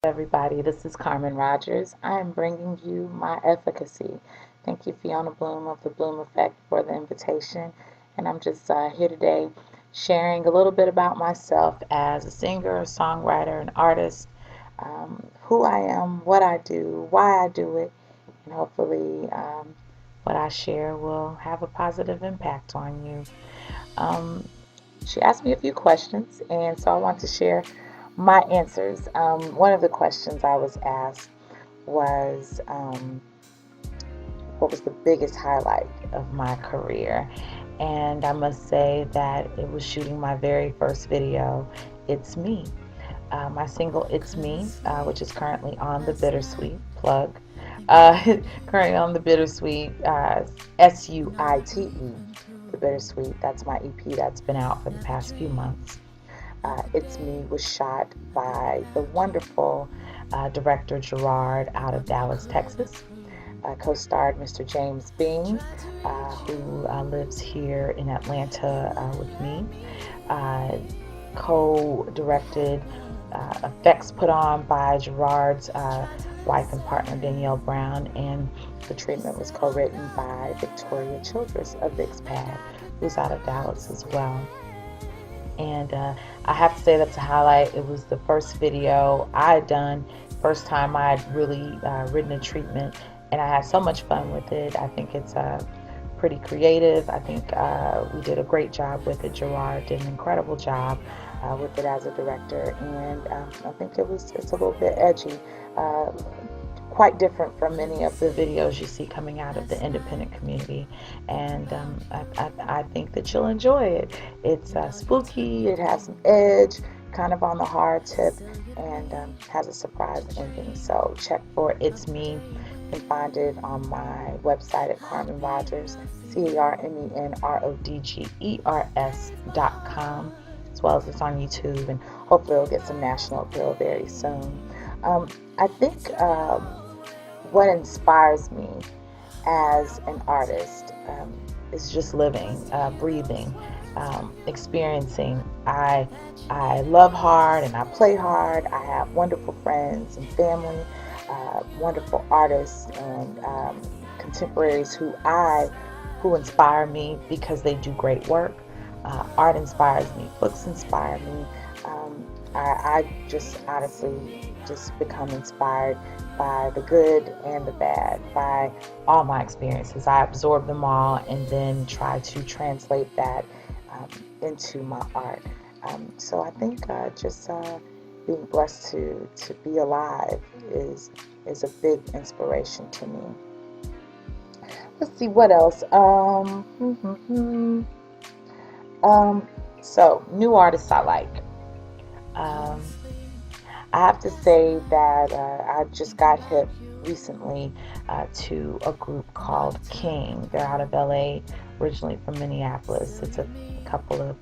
Everybody, this is Carmen Rodgers. I am bringing you my efficacy. Thank you, Fiona Bloom of the Bloom Effect, for the invitation. And I'm just here today sharing a little bit about myself as a singer, songwriter, and artist, who I am, what I do, why I do it, and hopefully what I share will have a positive impact on you. Um, she asked me a few questions, and so I want to share my answers. One of the questions I was asked was, what was the biggest highlight of my career? And I must say that it was shooting my very first video, It's Me. My single, It's Me, which is currently on the Bittersweet plug. Currently on the Bittersweet, SUITE, the Bittersweet. That's my EP that's been out for the past few months. It's Me was shot by the wonderful director Gerard out of Dallas, Texas. Co-starred Mr. James Bean, who lives here in Atlanta with me. Co-directed, effects put on by Gerard's wife and partner Danielle Brown, and the treatment was co-written by Victoria Childress of VixPad, who's out of Dallas as well. And I have to say that's a highlight. It was the first video I had done, first time I had really written a treatment, and I had so much fun with it. I think it's pretty creative. I think we did a great job with it. Gerard did an incredible job with it as a director, and I think it's a little bit edgy. Quite different from many of the videos you see coming out of the independent community, and I think that you'll enjoy it. It's spooky, it has some edge, kind of on the hard tip, and has a surprise ending. So check for It's Me. You can find it on my website at Carmen Rodgers, CarmenRodgers.com, as well as it's on YouTube, and hopefully it'll get some national appeal very soon. I think what inspires me as an artist is just living, breathing, experiencing. I love hard and I play hard. I have wonderful friends and family, wonderful artists and contemporaries who inspire me because they do great work. Art inspires me. Books inspire me. I just honestly just become inspired by the good and the bad, by all my experiences. I absorb them all and then try to translate that into my art. So I think just being blessed to be alive is a big inspiration to me. Let's see what else. So new artists I like. I have to say that I just got hip recently to a group called King. They're out of LA, originally from Minneapolis. It's a couple of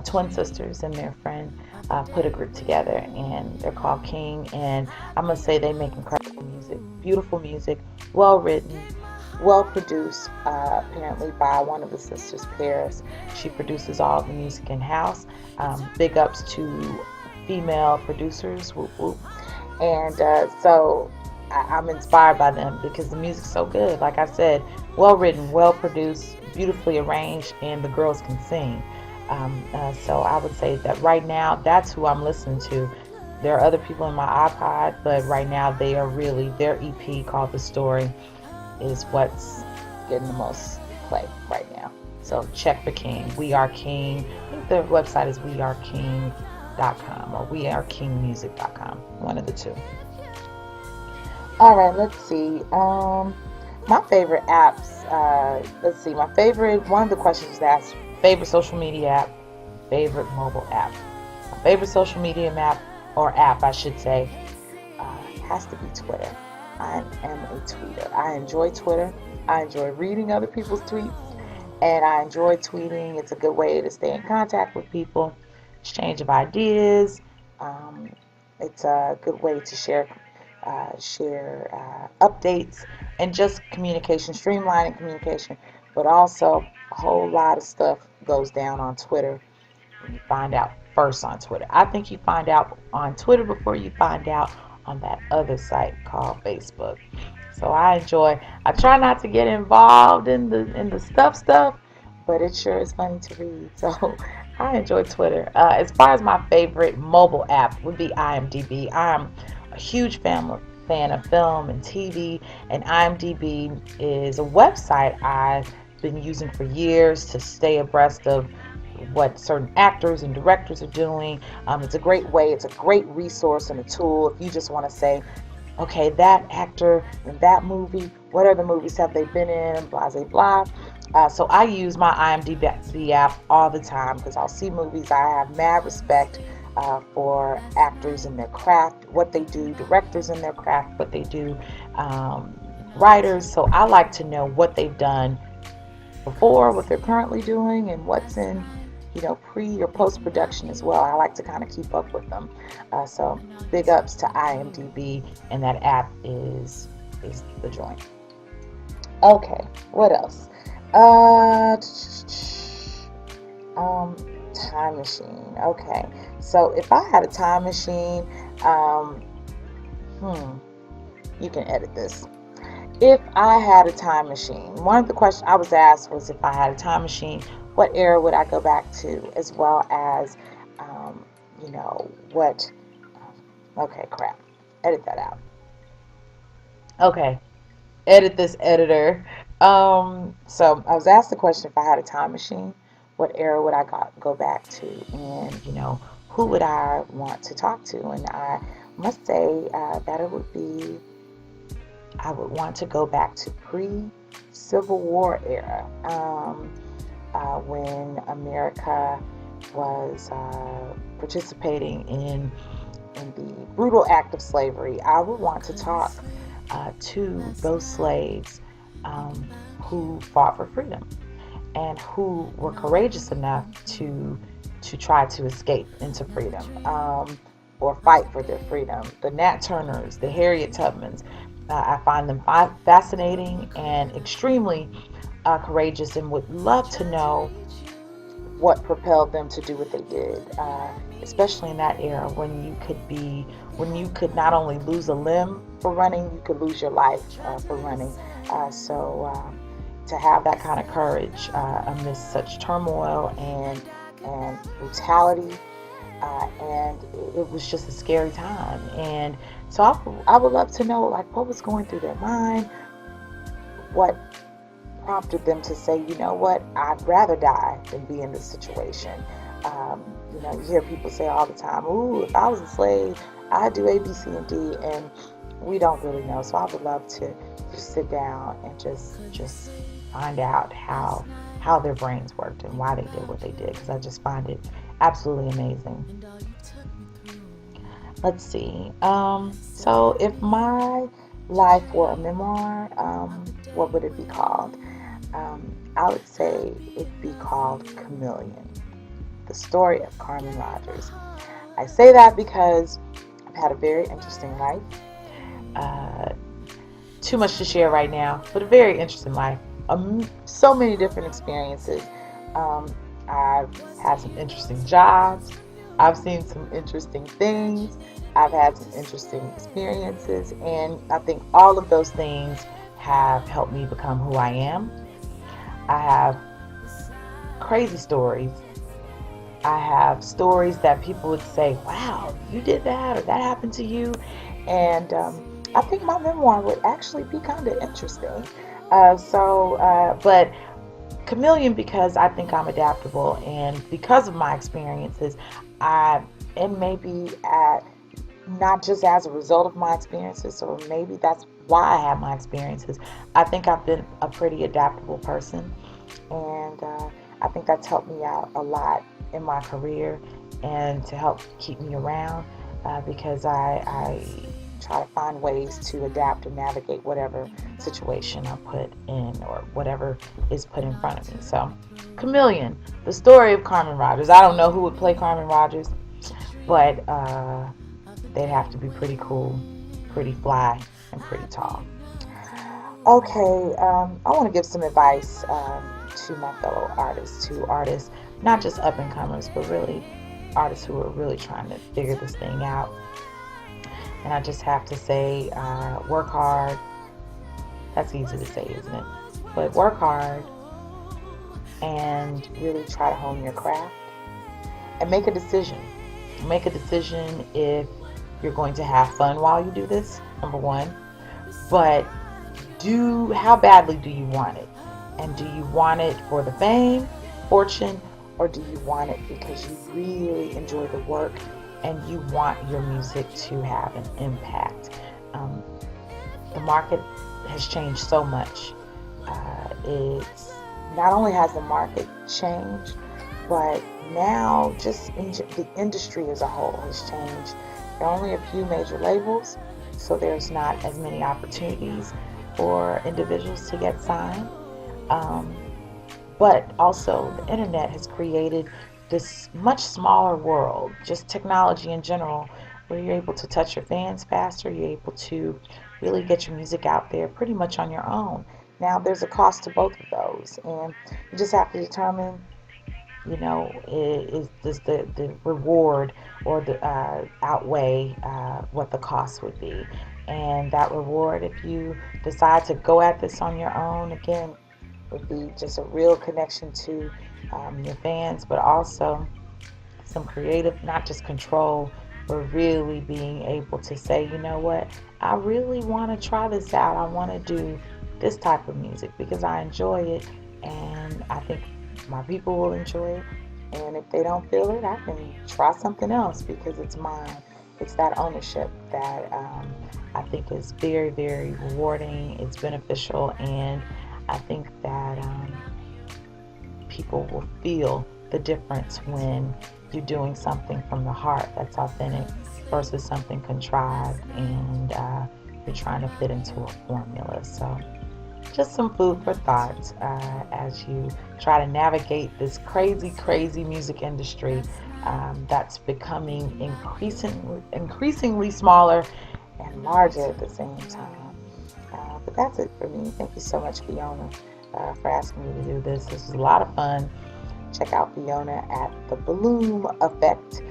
twin sisters and their friend put a group together, and they're called King. And I must say they make incredible music, beautiful music, well written, well produced, apparently by one of the sisters, Paris. She produces all the music in-house. Big ups to female producers, whoop whoop. And so I'm inspired by them because the music's so good. Like I said, well written, well produced, beautifully arranged, and the girls can sing. So I would say that right now, that's who I'm listening to. There are other people in my iPod, but right now they are really, their EP called The Story is what's getting the most play right now. So check for King. We Are King. I think their website is weareking.com or wearekingmusic.com. One of the two. All right, let's see. My favorite apps. Let's see. My favorite. One of the questions was asked: favorite social media app, favorite mobile app. My favorite social media app, I should say, has to be Twitter. I am a tweeter. I enjoy Twitter. I enjoy reading other people's tweets, and I enjoy tweeting. It's a good way to stay in contact with people, exchange of ideas. It's a good way to share updates and just communication, streamlining communication. But also, a whole lot of stuff goes down on Twitter. You find out first on Twitter. I think you find out on Twitter before you find out on that other site called Facebook. So I try not to get involved in the stuff, but it sure is funny to read. So I enjoy Twitter. As far as my favorite mobile app would be IMDb. I'm a huge fan of film and TV, and IMDb is a website I've been using for years to stay abreast of what certain actors and directors are doing. It's a great way, it's a great resource and a tool if you just want to say, okay, that actor in that movie, what other movies have they been in, blah, blah, blah. So I use my IMDb app all the time because I'll see movies. I have mad respect for actors in their craft, what they do, directors in their craft, what they do, writers. So I like to know what they've done before, what they're currently doing, and what's in pre or post production as well. I like to kind of keep up with them. So big ups to IMDb, and that app is the joint. Okay, what else? Time machine. Okay, so if I had a time machine, you can edit this. If I had a time machine, one of the questions I was asked was if I had a time machine, what era would I go back to, as well as, what, okay, crap, edit that out. Okay, edit this, editor. So I was asked the question, if I had a time machine, what era would I go back to, and, who would I want to talk to? And I must say that I would want to go back to pre-Civil War era, when America was participating in the brutal act of slavery. I would want to talk to those slaves who fought for freedom and who were courageous enough to try to escape into freedom, or fight for their freedom. The Nat Turners, the Harriet Tubmans, I find them fascinating and extremely courageous, and would love to know what propelled them to do what they did, especially in that era when you could not only lose a limb for running, you could lose your life for running. So to have that kind of courage amidst such turmoil and brutality, and it was just a scary time. And so I would love to know, like, what was going through their mind, what prompted them to say, you know what, I'd rather die than be in this situation. You hear people say all the time, ooh, if I was a slave, I'd do A, B, C, and D, and we don't really know. So I would love to just sit down and just find out how their brains worked and why they did what they did, because I just find it absolutely amazing. Let's see. So if my life were a memoir, what would it be called? I would say it'd be called Chameleon, the story of Carmen Rodgers. I say that because I've had a very interesting life. Too much to share right now, but a very interesting life. So many different experiences. I've had some interesting jobs. I've seen some interesting things. I've had some interesting experiences, and I think all of those things have helped me become who I am. I have crazy stories. I have stories that people would say, wow, you did that, or that happened to you. And I think my memoir would actually be kind of interesting. But Chameleon, because I think I'm adaptable, and because of my experiences, and maybe not just as a result of my experiences, or maybe that's why I have my experiences, I think I've been a pretty adaptable person, and I think that's helped me out a lot in my career and to help keep me around, because I try to find ways to adapt and navigate whatever situation I'm put in, or whatever is put in front of me. So, Chameleon, the story of Carmen Rodgers. I don't know who would play Carmen Rodgers, but they'd have to be pretty cool, pretty fly, and pretty tall. Okay, I want to give some advice to my fellow artists, to artists, not just up and comers, but really artists who are really trying to figure this thing out. And I just have to say, work hard. That's easy to say, isn't it? But work hard and really try to hone your craft and make a decision. Make a decision if you're going to have fun while you do this, number one. But how badly do you want it? And do you want it for the fame, fortune, or do you want it because you really enjoy the work and you want your music to have an impact? Um, the market has changed so much. It's not only has the market changed, but now just the industry as a whole has changed. There are only a few major labels, so there's not as many opportunities for individuals to get signed. Um, but also, the internet has created this much smaller world, just technology in general, where you're able to touch your fans faster, you're able to really get your music out there pretty much on your own. Now, there's a cost to both of those, and you just have to determine, does the reward or the outweigh what the cost would be? And that reward, if you decide to go at this on your own, again, would be just a real connection to your fans, but also some creative, not just control, but really being able to say, you know what, I really want to try this out. I want to do this type of music because I enjoy it and I think my people will enjoy it. And if they don't feel it, I can try something else because it's mine. It's that ownership that I think is very, very rewarding. It's beneficial, and I think that people will feel the difference when you're doing something from the heart that's authentic versus something contrived and you're trying to fit into a formula. So, just some food for thought as you try to navigate this crazy, crazy music industry that's becoming increasingly smaller and larger at the same time. But that's it for me. Thank you so much, Fiona, for asking me to do this. This was a lot of fun. Check out Fiona at the Bloom Effect.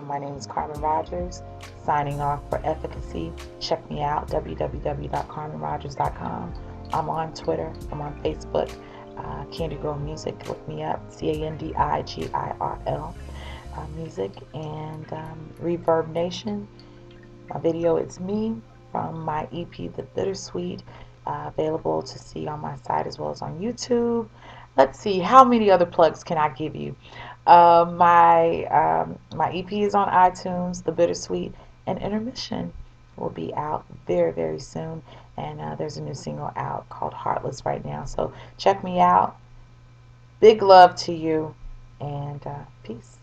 My name is Carmen Rodgers, signing off for Efficacy. Check me out, www.carmenrodgers.com. I'm on Twitter. I'm on Facebook. Candy Girl Music. Look me up. CandiGirl Music. And Reverb Nation. My video, It's Me, from my EP, The Bittersweet, available to see on my site as well as on YouTube. Let's see, how many other plugs can I give you? My EP is on iTunes, The Bittersweet, and Intermission will be out very, very soon. And there's a new single out called Heartless right now. So check me out. Big love to you, and peace.